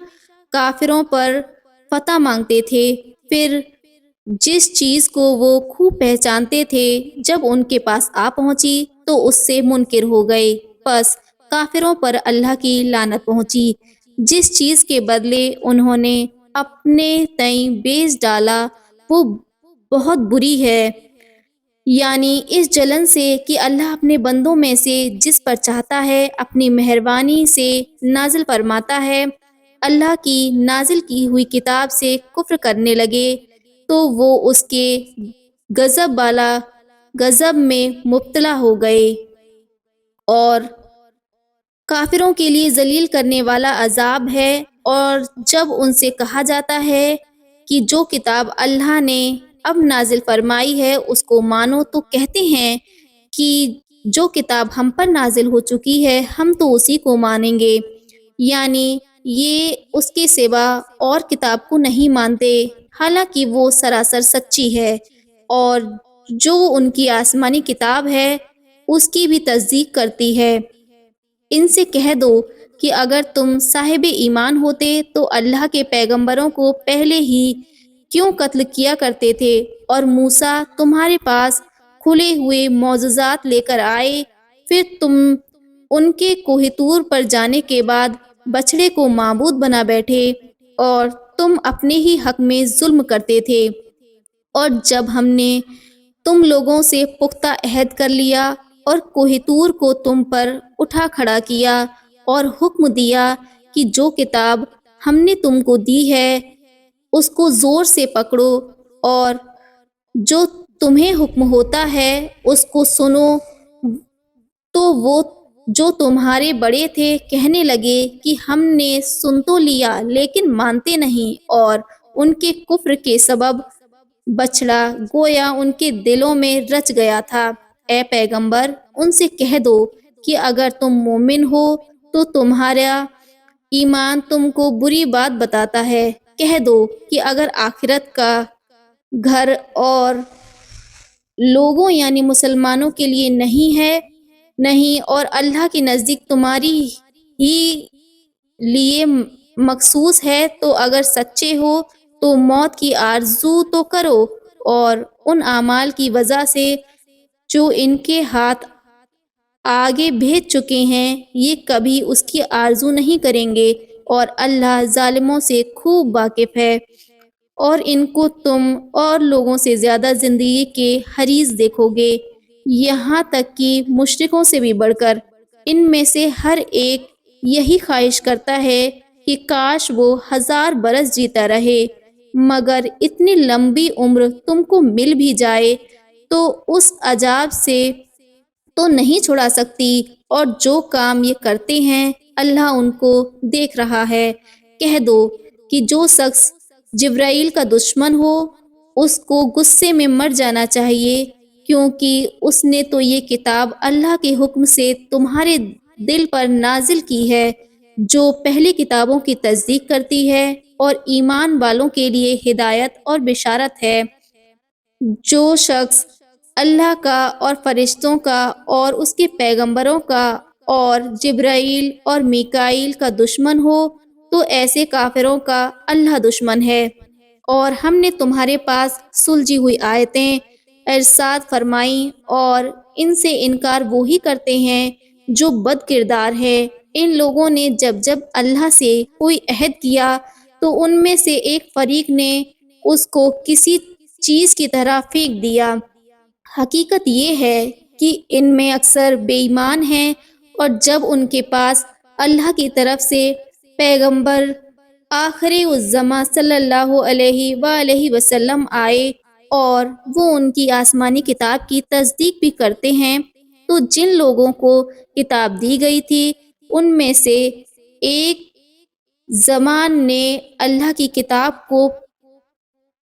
کافروں پر فتح مانگتے تھے، پھر جس چیز کو وہ خوب پہچانتے تھے جب ان کے پاس آ پہنچی تو اس سے منکر ہو گئے، پس کافروں پر اللہ کی لعنت پہنچی۔ جس چیز کے بدلے انہوں نے اپنے تئیں بیچ ڈالا وہ بہت بری ہے، یعنی اس جلن سے کہ اللہ اپنے بندوں میں سے جس پر چاہتا ہے اپنی مہربانی سے نازل فرماتا ہے۔ اللہ کی نازل کی ہوئی کتاب سے کفر کرنے لگے تو وہ اس کے غضب میں مبتلا ہو گئے، اور کافروں کے لیے ذلیل کرنے والا عذاب ہے۔ اور جب ان سے کہا جاتا ہے کہ جو کتاب اللہ نے اب نازل فرمائی ہے اس کو مانو، تو کہتے ہیں کہ جو کتاب ہم پر نازل ہو چکی ہے ہم تو اسی کو مانیں گے، یعنی یہ اس کے سوا اور کتاب کو نہیں مانتے، حالانکہ وہ سراسر سچی ہے، اور جو ان کی آسمانی کتاب ہے اس کی بھی تصدیق کرتی ہے۔ ان سے کہہ دو کہ اگر تم صاحب ایمان ہوتے تو اللہ کے پیغمبروں کو پہلے ہی کیوں قتل کیا کرتے تھے، اور موسیٰ تمہارے پاس کھلے ہوئے معجزات لے کر آئے، پھر تم ان کے کوہ طور پر جانے کے بعد بچڑے کو معبود بنا بیٹھے، اور تم اپنے ہی حق میں ظلم کرتے تھے۔ اور جب ہم نے تم لوگوں سے پختہ عہد کر لیا اور کوہ طور کو تم پر اٹھا کھڑا کیا اور حکم دیا کہ جو کتاب ہم نے تم کو دی ہے اس کو زور سے پکڑو، اور جو تمہیں حکم ہوتا ہے اس کو سنو، تو وہ جو تمہارے بڑے تھے کہنے لگے کہ ہم نے سن تو لیا لیکن مانتے نہیں، اور ان کے کفر کے سبب بچڑا گویا ان کے دلوں میں رچ گیا تھا۔ اے پیغمبر ان سے کہہ دو کہ اگر تم مومن ہو تو تمہارا ایمان تم کو بری بات بتاتا ہے، کہہ دو کہ اگر آخرت کا گھر اور لوگوں یعنی مسلمانوں کے لیے نہیں اور اللہ کے نزدیک تمہاری ہی لیے مخصوص ہے، تو اگر سچے ہو تو موت کی آرزو تو کرو، اور ان اعمال کی وجہ سے جو ان کے ہاتھ آگے بھیج چکے ہیں یہ کبھی اس کی آرزو نہیں کریں گے، اور اللہ ظالموں سے خوب واقف ہے۔ اور ان کو تم اور لوگوں سے زیادہ زندگی کے حریص دیکھو گے، یہاں تک کہ مشرکوں سے بھی بڑھ کر۔ ان میں سے ہر ایک یہی خواہش کرتا ہے کہ کاش وہ 1000 برس جیتا رہے، مگر اتنی لمبی عمر تم کو مل بھی جائے تو اس عذاب سے تو نہیں چھڑا سکتی، اور جو کام یہ کرتے ہیں اللہ ان کو دیکھ رہا ہے۔ کہہ دو کہ جو شخص جبرائیل کا دشمن ہو اس کو غصے میں مر جانا چاہیے، کیونکہ اس نے تو یہ کتاب اللہ کے حکم سے تمہارے دل پر نازل کی ہے جو پہلی کتابوں کی تصدیق کرتی ہے اور ایمان والوں کے لیے ہدایت اور بشارت ہے۔ جو شخص اللہ کا اور فرشتوں کا اور اس کے پیغمبروں کا اور جبرائیل اور میکائیل کا دشمن ہو تو ایسے کافروں کا اللہ دشمن ہے۔ اور ہم نے تمہارے پاس سلجھی ہوئی آیتیں ارسال فرمائیں، اور ان سے انکار وہی کرتے ہیں جو بد کردار ہے۔ ان لوگوں نے جب اللہ سے کوئی عہد کیا تو ان میں سے ایک فریق نے اس کو کسی چیز کی طرح پھینک دیا۔ حقیقت یہ ہے کہ ان میں اکثر بے ایمان ہیں، اور جب ان کے پاس اللہ کی طرف سے پیغمبر آخر الزماں صلی اللہ علیہ وآلہ وسلم آئے اور وہ ان کی آسمانی کتاب کی تصدیق بھی کرتے ہیں، تو جن لوگوں کو کتاب دی گئی تھی ان میں سے ایک زمان نے اللہ کی کتاب کو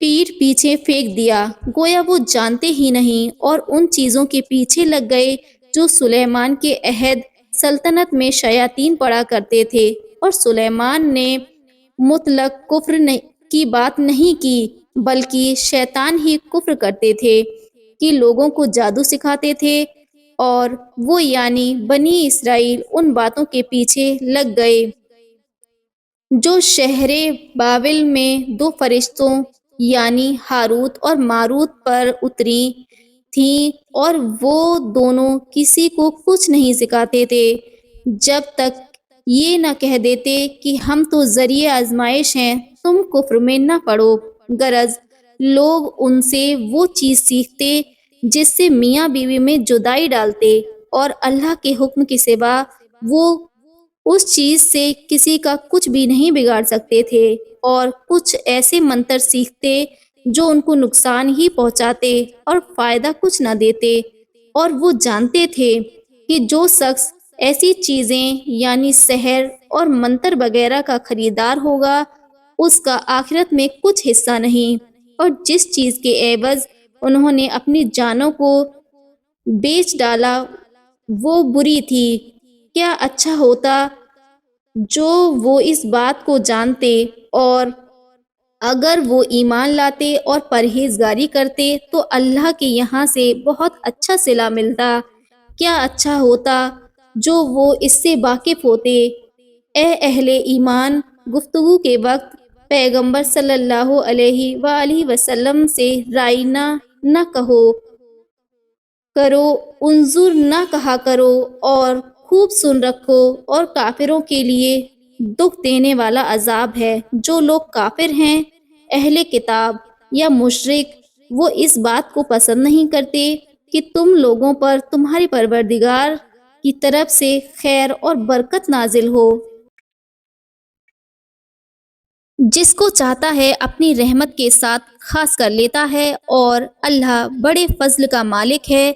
پیٹھ پیچھے پھینک دیا، گویا وہ جانتے ہی نہیں، اور ان چیزوں کے پیچھے لگ گئے جو سلیمان کے عہد سلطنت میں شیاطین پڑھا کرتے تھے۔ اور سلیمان نے مطلق کی بات نہیں کی، بلکہ شیطان ہی کفر کرتے تھے کہ لوگوں کو جادو سکھاتے تھے، اور وہ یعنی بنی اسرائیل ان باتوں کے پیچھے لگ گئے جو شہر بابل میں دو فرشتوں یعنی ہاروت اور ماروت پر اتری تھیں، اور وہ دونوں کسی کو کچھ نہیں سکھاتے تھے جب تک یہ نہ کہہ دیتے کہ ہم تو ذریعہ آزمائش ہیں، تم کفر میں نہ پڑو۔ غرض لوگ ان سے وہ چیز سیکھتے جس سے میاں بیوی میں جدائی ڈالتے، اور اللہ کے حکم کے سوا وہ اس چیز سے کسی کا کچھ بھی نہیں بگاڑ سکتے تھے، اور کچھ ایسے منتر سیکھتے جو ان کو نقصان ہی پہنچاتے اور فائدہ کچھ نہ دیتے، اور وہ جانتے تھے کہ جو شخص ایسی چیزیں یعنی سحر اور منتر وغیرہ کا خریدار ہوگا اس کا آخرت میں کچھ حصہ نہیں، اور جس چیز کے عوض انہوں نے اپنی جانوں کو بیچ ڈالا وہ بری تھی۔ کیا اچھا ہوتا جو وہ اس بات کو جانتے، اور اگر وہ ایمان لاتے اور پرہیزگاری کرتے تو اللہ کے یہاں سے بہت اچھا صلہ ملتا۔ کیا اچھا ہوتا جو وہ اس سے واقف ہوتے۔ اے اہل ایمان، گفتگو کے وقت پیغمبر صلی اللہ علیہ وآلہ وسلم سے رائنا نہ کہو کرو، انظر نہ کہا کرو، اور خوب سن رکھو، اور کافروں کے لیے دکھ دینے والا عذاب ہے۔ جو لوگ کافر ہیں، اہل کتاب یا مشرک، وہ اس بات کو پسند نہیں کرتے کہ تم لوگوں پر تمہارے پروردگار کی طرف سے خیر اور برکت نازل ہو۔ جس کو چاہتا ہے اپنی رحمت کے ساتھ خاص کر لیتا ہے، اور اللہ بڑے فضل کا مالک ہے۔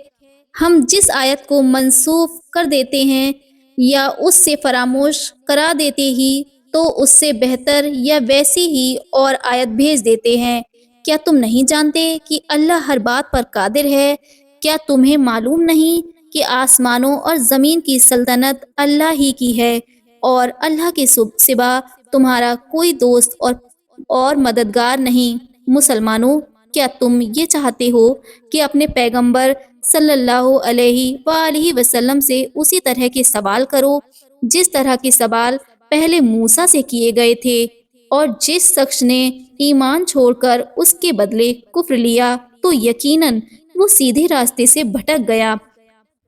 ہم جس آیت کو منسوخ کر دیتے ہیں یا اس سے فراموش کرا دیتے ہی تو اس سے بہتر یا ویسی ہی اور آیت بھیج دیتے ہیں۔ کیا تم نہیں جانتے کہ اللہ ہر بات پر قادر ہے؟ کیا تمہیں معلوم نہیں کہ آسمانوں اور زمین کی سلطنت اللہ ہی کی ہے، اور اللہ کے سوا تمہارا کوئی دوست اور مددگار نہیں؟ مسلمانوں، کیا تم یہ چاہتے ہو کہ اپنے پیغمبر صلی اللہ علیہ وآلہ وسلم سے اسی طرح کے سوال کرو جس طرح کے سوال پہلے موسیٰ سے کیے گئے تھے؟ اور جس شخص نے ایمان چھوڑ کر اس کے بدلے کفر لیا تو یقیناً وہ سیدھے راستے سے بھٹک گیا۔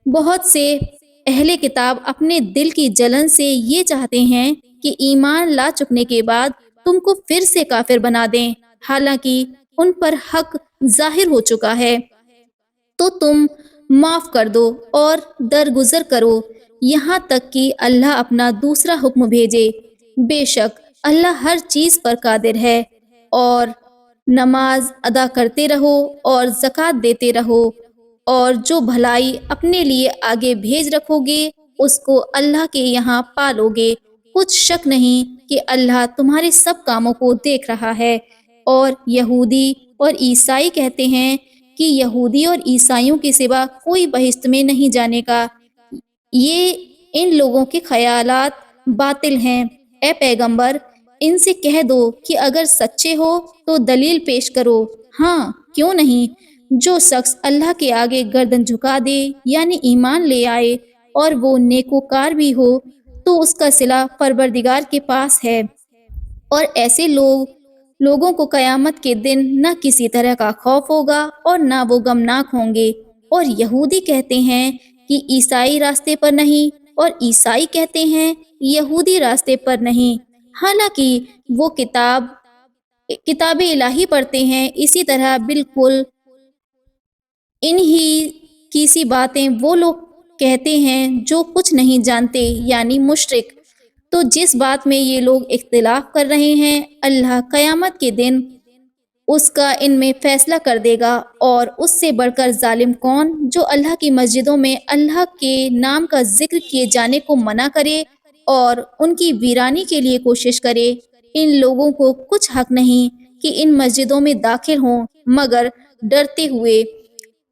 بہت سے اہل کتاب اپنے دل کی جلن سے یہ چاہتے ہیں کہ ایمان لا چکنے کے بعد تم کو پھر سے کافر بنا دیں، حالانکہ ان پر حق ظاہر ہو چکا ہے۔ تو تم معاف کر دو اور درگزر کرو یہاں تک کہ اللہ اپنا دوسرا حکم بھیجے۔ بے شک اللہ ہر چیز پر قادر ہے۔ اور نماز ادا کرتے رہو اور زکوٰۃ دیتے رہو، اور جو بھلائی اپنے لیے آگے بھیج رکھو گے اس کو اللہ کے یہاں پالو گے۔ کچھ شک نہیں کہ اللہ تمہارے سب کاموں کو دیکھ رہا ہے۔ اور یہودی اور عیسائی کہتے ہیں کہ یہودی اور عیسائیوں کے سوا کوئی بہشت میں نہیں جانے کا۔ یہ ان لوگوں کے خیالات باطل ہیں۔ اے پیغمبر، ان سے کہہ دو کہ اگر سچے ہو تو دلیل پیش کرو۔ ہاں، کیوں نہیں؟ جو شخص اللہ کے آگے گردن جھکا دے یعنی ایمان لے آئے اور وہ نیکوکار بھی ہو تو اس کا صلہ پروردگار کے پاس ہے۔ اور ایسے لوگوں کو قیامت کے دن نہ کسی طرح کا خوف ہوگا اور نہ وہ غمناک ہوں گے۔ اور یہودی کہتے ہیں کہ عیسائی راستے پر نہیں، اور عیسائی کہتے ہیں یہودی راستے پر نہیں، حالانکہ وہ کتاب الہی پڑھتے ہیں۔ اسی طرح بالکل انہی کی سی باتیں وہ لوگ کہتے ہیں جو کچھ نہیں جانتے یعنی مشرک۔ تو جس بات میں یہ لوگ اختلاف کر رہے ہیں اللہ قیامت کے دن اس کا ان میں فیصلہ کر دے گا۔ اور اس سے بڑھ کر ظالم کون جو اللہ کی مسجدوں میں اللہ کے نام کا ذکر کیے جانے کو منع کرے اور ان کی ویرانی کے لیے کوشش کرے۔ ان لوگوں کو کچھ حق نہیں کہ ان مسجدوں میں داخل ہوں مگر ڈرتے ہوئے۔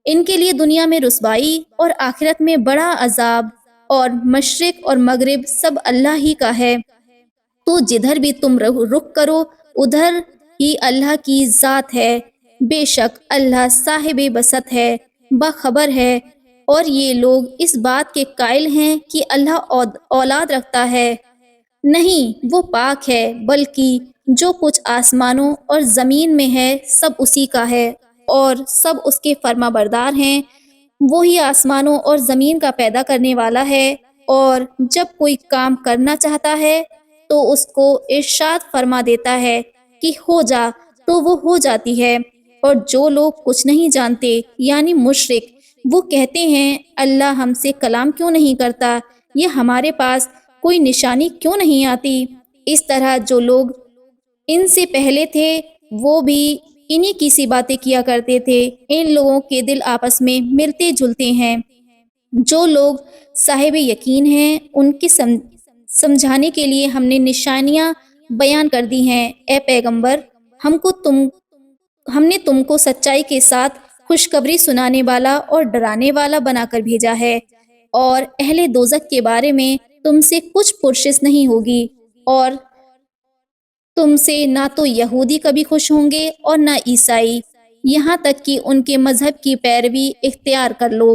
ان کے لیے دنیا میں رسوائی اور آخرت میں بڑا عذاب، اور مشرق اور مغرب سب اللہ ہی کا ہے، تو جدھر بھی تم رخ کرو ادھر ہی اللہ کی ذات ہے۔ بے شک اللہ صاحب بسط ہے، باخبر ہے، اور یہ لوگ اس بات کے قائل ہیں کہ اللہ اولاد رکھتا ہے۔ نہیں، وہ پاک ہے، بلکہ جو کچھ آسمانوں اور زمین میں ہے سب اسی کا ہے، اور سب اس کے فرما بردار ہیں۔ وہی آسمانوں اور زمین کا پیدا کرنے والا ہے، اور جب کوئی کام کرنا چاہتا ہے تو اس کو ارشاد فرما دیتا ہے کہ ہو جا، تو وہ ہو جاتی ہے۔ اور جو لوگ کچھ نہیں جانتے یعنی مشرک، وہ کہتے ہیں اللہ ہم سے کلام کیوں نہیں کرتا، یا ہمارے پاس کوئی نشانی کیوں نہیں آتی۔ اس طرح جو لوگ ان سے پہلے تھے وہ بھی انہی کی سی باتیں کیا کرتے تھے۔ ان لوگوں کے دل آپس میں ملتے جلتے ہیں۔ جو لوگ صاحب یقین ہیں ان کی سمجھانے کے لیے ہم نے نشانیاں بیان کر دی ہیں۔ اے پیغمبر، ہم نے تم کو سچائی کے ساتھ خوشخبری سنانے والا اور ڈرانے والا بنا کر بھیجا ہے، اور اہل دوزخ کے بارے میں تم سے کچھ پرسش نہیں ہوگی، اور تم سے نہ تو یہودی کبھی خوش ہوں گے اور نہ عیسائی، یہاں تک کہ ان کے مذہب کی پیروی اختیار کر لو۔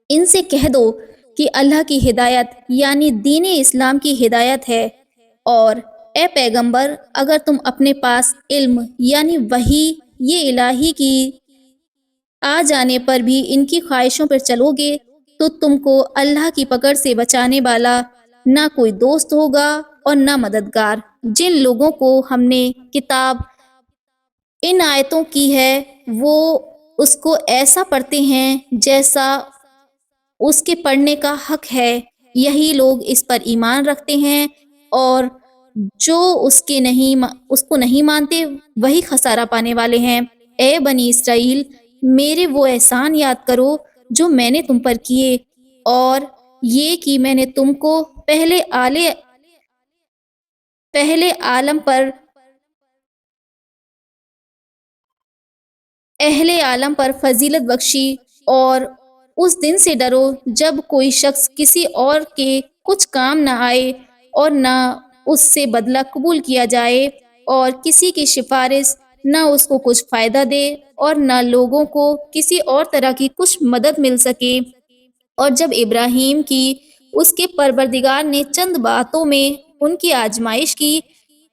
ان سے کہہ دو کہ اللہ کی ہدایت یعنی دین اسلام کی ہدایت ہے، اور اے پیغمبر اگر تم اپنے پاس علم یعنی وحی یہ الہی کی آ جانے پر بھی ان کی خواہشوں پر چلو گے تو تم کو اللہ کی پکڑ سے بچانے والا نہ کوئی دوست ہوگا اور نہ مددگار۔ جن لوگوں کو ہم نے کتاب ان آیتوں کی ہے وہ اس کو ایسا پڑھتے ہیں جیسا اس کے پڑھنے کا حق ہے، یہی لوگ اس پر ایمان رکھتے ہیں، اور جو اس کو نہیں مانتے وہی خسارہ پانے والے ہیں۔ اے بنی اسرائیل، میرے وہ احسان یاد کرو جو میں نے تم پر کیے، اور یہ کہ میں نے تم کو اہل عالم پر فضیلت بخشی، اور اس دن سے ڈرو جب کوئی شخص کسی اور کے کچھ کام نہ آئے اور نہ اس سے بدلہ قبول کیا جائے، اور کسی کی سفارش نہ اس کو کچھ فائدہ دے اور نہ لوگوں کو کسی اور طرح کی کچھ مدد مل سکے۔ اور جب ابراہیم کی اس کے پروردگار نے چند باتوں میں ان کی آزمائش کی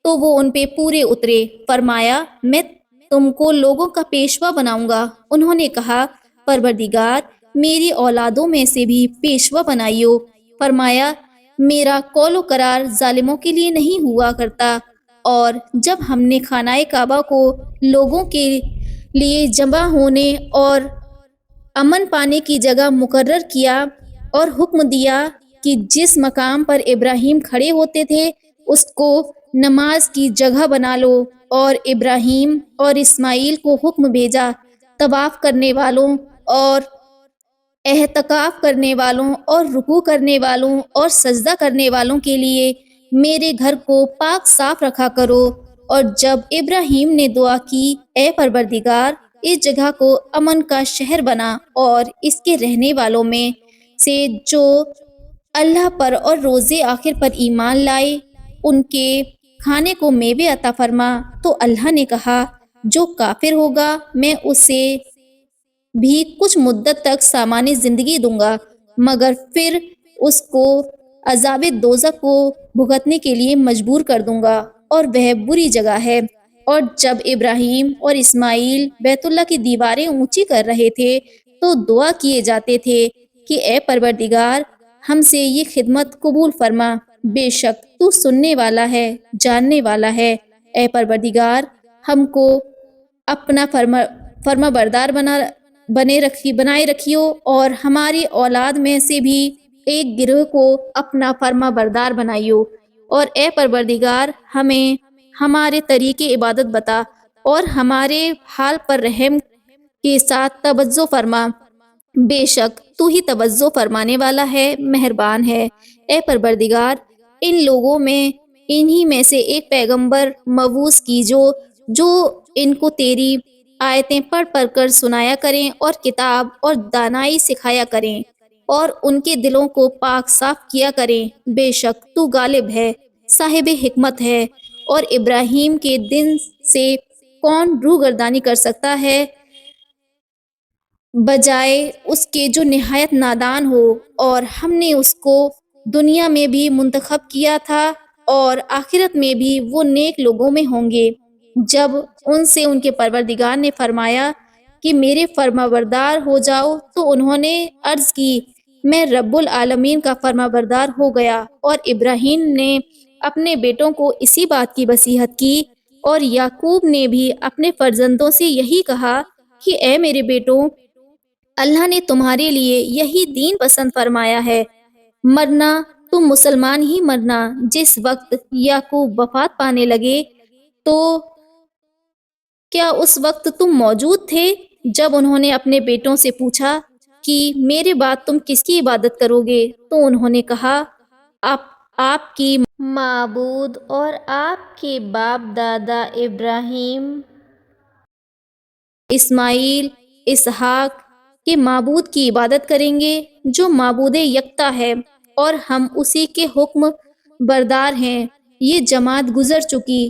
تو وہ ان پہ پورے اترے۔ فرمایا میں تم کو لوگوں کا پیشوا بناؤں گا۔ انہوں نے کہا پروردگار میری اولادوں میں سے بھی پیشوا بنائیو۔ فرمایا میرا قول و قرار ظالموں کے لیے نہیں ہوا کرتا۔ اور جب ہم نے خانہ کعبہ کو لوگوں کے لیے جمع ہونے اور امن پانے کی جگہ مقرر کیا اور حکم دیا کہ جس مقام پر ابراہیم کھڑے ہوتے تھے اس کو نماز کی جگہ بنا لو، اور ابراہیم اور اسماعیل کو حکم بھیجا طواف کرنے والوں اور اعتکاف کرنے والوں اور رکوع کرنے والوں اور سجدہ کرنے والوں کے لیے میرے گھر کو پاک صاف رکھا کرو۔ اور جب ابراہیم نے دعا کی اے پروردگار اس جگہ کو امن کا شہر بنا، اور اس کے رہنے والوں میں سے جو اللہ پر اور روز آخر پر ایمان لائے ان کے کھانے کو میوے عطا فرما، تو اللہ نے کہا جو کافر ہوگا میں اسے بھی کچھ مدت تک سامان زندگی دوں گا، مگر پھر اس کو عذاب دوزخ کو بھگتنے کے لیے مجبور کر دوں گا، اور وہ بری جگہ ہے۔ اور جب ابراہیم اور اسماعیل بیت اللہ کی دیواریں اونچی کر رہے تھے تو دعا کیے جاتے تھے کہ اے پروردگار ہم سے یہ خدمت قبول فرما، بے شک تو سننے والا ہے، جاننے والا ہے۔ اے پروردگار ہم کو اپنا فرما بردار بنائے رکھیو، اور ہماری اولاد میں سے بھی ایک گروہ کو اپنا فرما بردار بنائیو، اور اے پروردگار ہمیں ہمارے طریقے عبادت بتا، اور ہمارے حال پر رحم کے ساتھ توجہ فرما، بے شک تو ہی توجہ فرمانے والا ہے، مہربان ہے۔ اے پروردگار ان لوگوں میں انہی میں سے ایک پیغمبر مبعوث کیجو جو ان کو تیری آیتیں پڑھ پڑھ کر سنایا کریں اور کتاب اور دانائی سکھایا کریں اور ان کے دلوں کو پاک صاف کیا کریں۔ بے شک تو غالب ہے، صاحب حکمت ہے، اور ابراہیم کے دن سے کون روگردانی کر سکتا ہے بجائے اس کے جو نہایت نادان ہو، اور ہم نے اس کو دنیا میں بھی منتخب کیا تھا اور آخرت میں بھی وہ نیک لوگوں میں ہوں گے۔ جب ان سے ان کے پروردگار نے فرمایا کہ میرے فرمانبردار ہو جاؤ تو انہوں نے عرض کی میں رب العالمین کا فرمانبردار ہو گیا، اور ابراہیم نے اپنے بیٹوں کو اسی بات کی نصیحت کی، اور یعقوب نے بھی اپنے فرزندوں سے یہی کہا کہ اے میرے بیٹوں، اللہ نے تمہارے لیے یہی دین پسند فرمایا ہے، مرنا تم مسلمان ہی مرنا۔ جس وقت یعقوب وفات پانے لگے تو کیا اس وقت تم موجود تھے جب انہوں نے اپنے بیٹوں سے پوچھا کہ میرے بعد تم کس کی عبادت کرو گے؟ تو انہوں نے کہا آپ کی معبود اور آپ کے باپ دادا ابراہیم، اسماعیل، اسحاق کے معبود کی عبادت کریں گے جو معبود یکتا ہے، اور ہم اسی کے حکم بردار ہیں۔ یہ جماعت گزر چکی،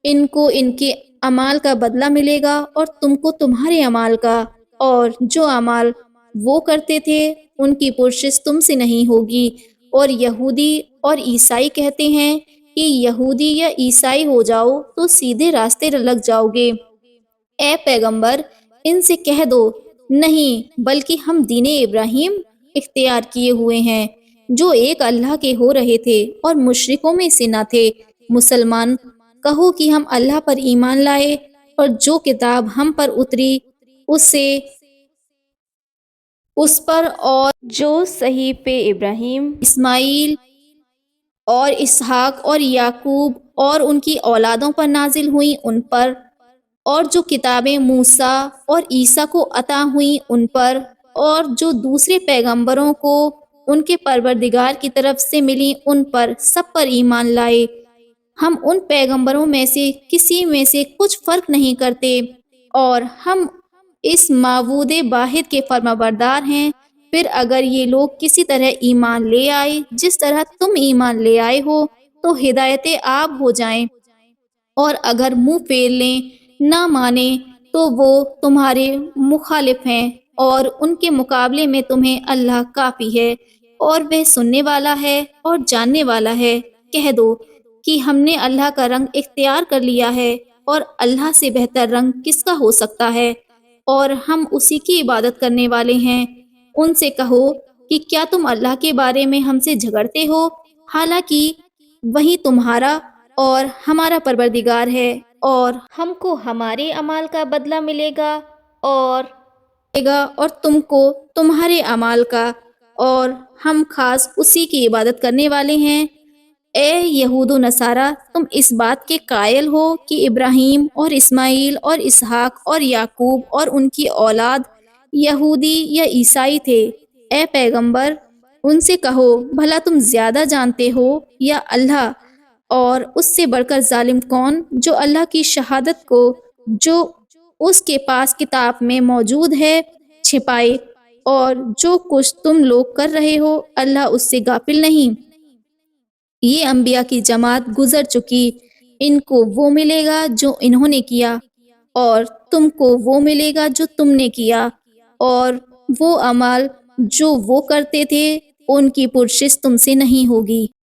ان کو ان کے اعمال کا بدلہ ملے گا اور تم کو تمہارے اعمال کا، اور جو اعمال وہ کرتے تھے ان کی پرسش تم سے نہیں ہوگی۔ اور یہودی اور عیسائی کہتے ہیں کہ یہودی یا عیسائی ہو جاؤ تو سیدھے راستے لگ جاؤ گے۔ اے پیغمبر ان سے کہہ دو نہیں، بلکہ ہم دین ابراہیم اختیار کیے ہوئے ہیں جو ایک اللہ کے ہو رہے تھے اور مشرکوں میں سے نہ تھے۔ مسلمان کہو کہ ہم اللہ پر ایمان لائے اور جو کتاب ہم پر اتری اس پر، اور جو صحیفے ابراہیم، اسماعیل اور اسحاق اور یعقوب اور ان کی اولادوں پر نازل ہوئیں ان پر، اور جو کتابیں موسیٰ اور عیسیٰ کو عطا ہوئیں ان پر، اور جو دوسرے پیغمبروں کو ان کے پروردگار کی طرف سے ملیں ان پر، سب پر ایمان لائے۔ ہم ان پیغمبروں میں سے کسی میں سے کچھ فرق نہیں کرتے، اور ہم اس معبود واحد کے فرمانبردار ہیں۔ پھر اگر یہ لوگ کسی طرح ایمان لے آئے جس طرح تم ایمان لے آئے ہو تو ہدایت یاب ہو جائیں، اور اگر منہ پھیر لیں نہ مانیں تو وہ تمہارے مخالف ہیں، اور ان کے مقابلے میں تمہیں اللہ کافی ہے، اور وہ سننے والا ہے اور جاننے والا ہے۔ کہہ دو کہ ہم نے اللہ کا رنگ اختیار کر لیا ہے، اور اللہ سے بہتر رنگ کس کا ہو سکتا ہے، اور ہم اسی کی عبادت کرنے والے ہیں۔ ان سے کہو کہ کیا تم اللہ کے بارے میں ہم سے جھگڑتے ہو، حالانکہ وہی تمہارا اور ہمارا پروردگار ہے، اور ہم کو ہمارے اعمال کا بدلہ ملے گا اور تم کو تمہارے اعمال کا، اور ہم خاص اسی کی عبادت کرنے والے ہیں۔ اے یہود و نصارہ، تم اس بات کے قائل ہو کہ ابراہیم اور اسماعیل اور اسحاق اور یعقوب اور ان کی اولاد یہودی یا عیسائی تھے۔ اے پیغمبر ان سے کہو بھلا تم زیادہ جانتے ہو یا اللہ، اور اس سے بڑھ کر ظالم کون جو اللہ کی شہادت کو جو اس کے پاس کتاب میں موجود ہے چھپائے، اور جو کچھ تم لوگ کر رہے ہو اللہ اس سے غافل نہیں۔ یہ انبیاء کی جماعت گزر چکی، ان کو وہ ملے گا جو انہوں نے کیا، اور تم کو وہ ملے گا جو تم نے کیا، اور وہ اعمال جو وہ کرتے تھے ان کی پرسش تم سے نہیں ہوگی۔